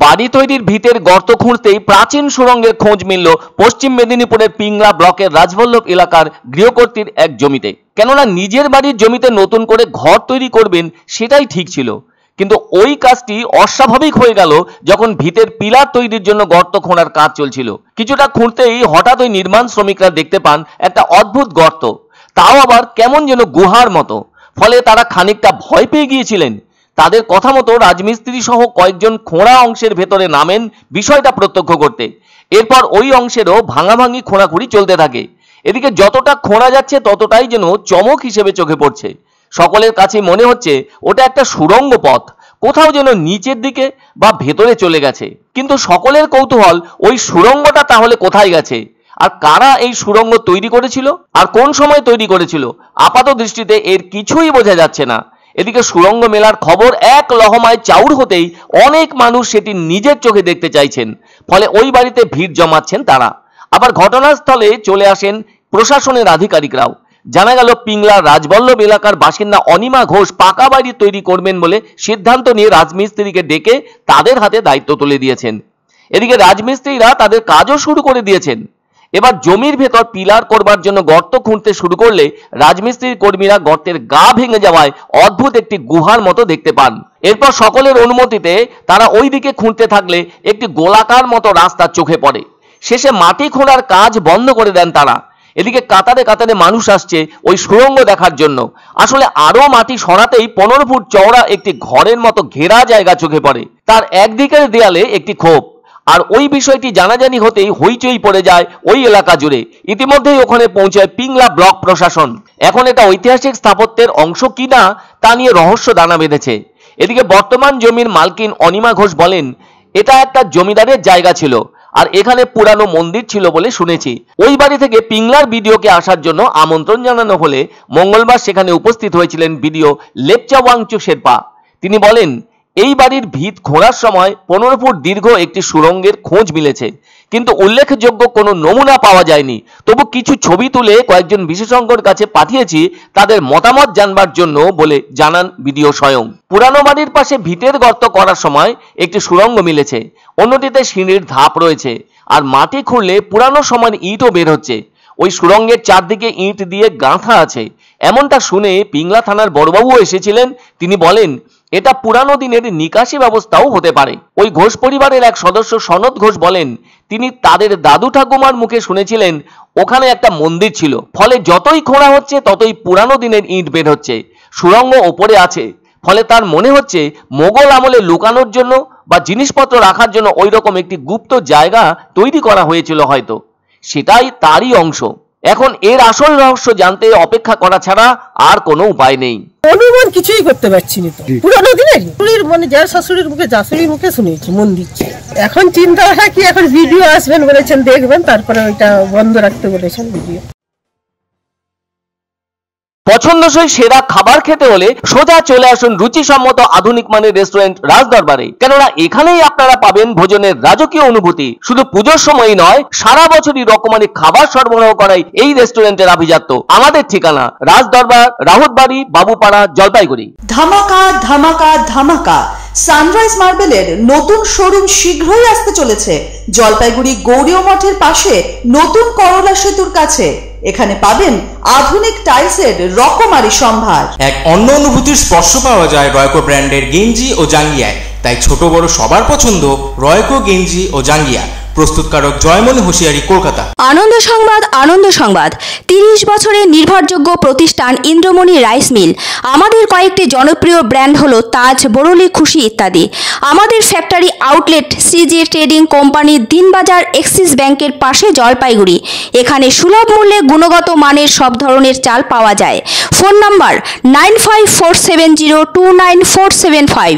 বাড়ি তৈরির ভিতের গর্ত খুঁড়তেই প্রাচীন সুড়ঙ্গের খোঁজ মিলল পশ্চিম মেদিনীপুরের পিংলা ব্লকের রাজবল্লভ এলাকার গৃহকর্ত্রীর এক জমিতে। কেননা নিজের বাড়ির জমিতে নতুন করে ঘর তৈরি করবেন সেটাই ঠিক ছিল, কিন্তু ওই কাজটি অস্বাভাবিক হয়ে গেল যখন ভিতের পিলার তৈরির জন্য গর্ত খোঁড়ার কাজ চলছিল। কিছুটা খুঁড়তেই হঠাৎ ওই নির্মাণ শ্রমিকরা দেখতে পান একটা অদ্ভুত গর্ত, তাও আবার কেমন যেন গুহার মতো। ফলে তারা খানিকটা ভয় পেয়ে গিয়েছিলেন। তাদের কথা মতো রাজমিস্ত্রি সহ কয়েকজন খোঁড়া অংশের ভেতরে নামেন বিষয়টা প্রত্যক্ষ করতে। এরপর ওই অংশেরও ভাঙাভাঙি খোঁড়াখুঁড়ি চলতে থাকে। এদিকে যতটা খোঁড়া যাচ্ছে ততটাই যেন চমক হিসেবে চোখে পড়ছে। সকলের কাছে মনে হচ্ছে ওটা একটা সুড়ঙ্গ পথ, কোথাও যেন নিচের দিকে বা ভেতরে চলে গেছে। কিন্তু সকলের কৌতূহল ওই সুড়ঙ্গটা তাহলে কোথায় গেছে, আর কারা এই সুড়ঙ্গ তৈরি করেছিল, আর কোন সময় তৈরি করেছিল, আপাত দৃষ্টিতে এর কিছুই বোঝা যাচ্ছে না। এদিকে সুড়ঙ্গ মেলার খবর এক লহমায় চাউর হতেই অনেক মানুষ সেটি নিজের চোখে দেখতে চাইছেন। ফলে ওই বাড়িতে ভিড় জমাচ্ছেন তারা। আবার ঘটনাস্থলে চলে আসেন প্রশাসনের আধিকারিকরাও। জানা গেল পিংলা রাজবল্লভ এলাকার বাসিন্দা অনিমা ঘোষ পাকা বাড়ি তৈরি করবেন বলে সিদ্ধান্ত নিয়ে রাজমিস্ত্রিকে ডেকে তাদের হাতে দায়িত্ব তুলে দিয়েছেন। এদিকে রাজমিস্ত্রিরা তাদের কাজও শুরু করে দিয়েছেন। এবার জমির ভেতর পিলার করবার জন্য গর্ত খুঁড়তে শুরু করলে রাজমিস্ত্রির কর্মীরা গর্তের গা ভেঙে যাওয়ায় অদ্ভুত একটি গুহার মতো দেখতে পান। এরপর সকলের অনুমতিতে তারা ওই দিকে খুঁড়তে থাকলে একটি গোলাকার মতো রাস্তা চোখে পড়ে। শেষে মাটি খোঁড়ার কাজ বন্ধ করে দেন তারা। এদিকে কাতারে কাতারে মানুষ আসছে ওই সুড়ঙ্গ দেখার জন্য। আসলে আরো মাটি সরাতেই 15 ফুট চওড়া একটি ঘরের মতো ঘেরা জায়গা চোখে পড়ে। তার একদিকের দেয়ালে একটি খোপ, আর ওই বিষয়টি জানাজানি হতেই হইচই পড়ে যায় ওই এলাকা জুড়ে। ইতিমধ্যেই ওখানে পৌঁছায় পিংলা ব্লক প্রশাসন। এখন এটা ঐতিহাসিক স্থাপত্যের অংশ কিনা তা নিয়ে রহস্য দানা বেঁধেছে। এদিকে বর্তমান জমির মালকিন অনিমা ঘোষ বলেন, এটা একটা জমিদারের জায়গা ছিল, আর এখানে পুরানো মন্দির ছিল বলে শুনেছি। ওই বাড়ি থেকে পিংলার বিডিওকে আসার জন্য আমন্ত্রণ জানানো হলে মঙ্গলবার সেখানে উপস্থিত হয়েছিলেন বিডিও লেপচা ওয়াংচু শেরপা। তিনি বলেন, এই বাড়ির ভিত খোঁড়ার সময় 15 ফুট দীর্ঘ একটি সুড়ঙ্গের খোঁজ মিলেছে, কিন্তু উল্লেখযোগ্য কোনো নমুনা পাওয়া যায়নি। তবু কিছু ছবি তুলে কয়েকজন বিশেষজ্ঞর কাছে পাঠিয়েছি তাদের মতামত জানবার জন্য বলে জানান বিডিও স্বয়ং। পুরানো বাড়ির পাশে ভিতের গর্ত করার সময় একটি সুড়ঙ্গ মিলেছে, অন্যটিতে সিঁড়ির ধাপ রয়েছে, আর মাটি খুঁড়লে পুরানো সময়ের ইটও বের হচ্ছে। ওই সুড়ঙ্গের চারদিকে ইট দিয়ে গাঁথা আছে। এমনটা শুনে পিংলা থানার বড়বাবু এসেছিলেন। তিনি বলেন, এটা পুরানো দিনের নিকাশি ব্যবস্থাও হতে পারে। ওই ঘোষ পরিবারের এক সদস্য সনদ ঘোষ বলেন, তিনি তাদের দাদু ঠাকুমার মুখে শুনেছিলেন ওখানে একটা মন্দির ছিল। ফলে যতই খোঁড়া হচ্ছে ততই পুরানো দিনের ইট বের হচ্ছে। সুড়ঙ্গ ওপরে আছে, ফলে তার মনে হচ্ছে মোগল আমলে লুকানোর জন্য বা জিনিসপত্র রাখার জন্য ওই রকম একটি গুপ্ত জায়গা তৈরি করা হয়েছিল হয়তো। সেটাই তারই অংশ। এখন এর আসল রহস্য জানতে অপেক্ষা করা ছাড়া আর কোনো উপায় নেই। অনুমান কিছুই করতে পারছি না। তো পুরোনো দিনের মানে যার শাশুড়ির মুখে শাশুড়ির মুখে শুনেছি মন্দির। এখন চিন্তা হয় কি, এখন ভিডিও আসবেন বলেছেন, দেখবেন, তারপরে ওইটা বন্ধ রাখতে বলেছেন ভিডিও। পছন্দসই সেরা খাবার খেতে হলে সোজা চলে আসুন রুচিসম্মত আধুনিক মানের রেস্টুরেন্ট রাজদরবারে। কেননা এখানেই আপনারা পাবেন ভোজনের রাজকীয় অনুভূতি। শুধু পুজোর সময়ই নয়, সারা বছরই রকমারি খাবার সরবরাহ করাই এই রেস্টুরেন্টের আভিজাত্য। আমাদের ঠিকানা রাজদরবার, রাহুতবাড়ি, বাবুপাড়া, জলপাইগুড়ি। ধামাকা ধামাকা ধামাকা! সানরাইজ মার্বেলের নতুন শোরুম শীঘ্রই আসতে চলেছে জলপাইগুড়ি গৌরীয় মঠের পাশে নতুন করলা সেতুর কাছে। এখানে পাবেন আধুনিক টাইলসের রকমারি সম্ভার। এক অন্য অনুভূতির স্পর্শ পাওয়া যায় রয়কো ব্র্যান্ডের গেঞ্জি ও জাঙ্গিয়ায়। তাই ছোট বড় সবার পছন্দ রয়কো গেঞ্জি ও জাঙ্গিয়া। প্রস্তুতকারক জয়মনি হোশিয়ারি, কলকাতা। আনন্দ সংবাদ, আনন্দ সংবাদ। 30 বছরের নির্ভরযোগ্য প্রতিষ্ঠান ইন্দ্রমণি রাইস মিল। আমাদের কয়েকটি জনপ্রিয় ব্র্যান্ড হলো তাজ, বরলি, খুশি ইত্যাদি। আমাদের ফ্যাক্টরি আউটলেট সিজে ট্রেডিং কোম্পানি, দিনবাজার, এক্সিস ব্যাংকের পাশে, জলপাইগুড়ি। এখানে সুলভ মূল্যে গুণগত মানের সব ধরনের চাল পাওয়া যায়। Phone number 9547029475।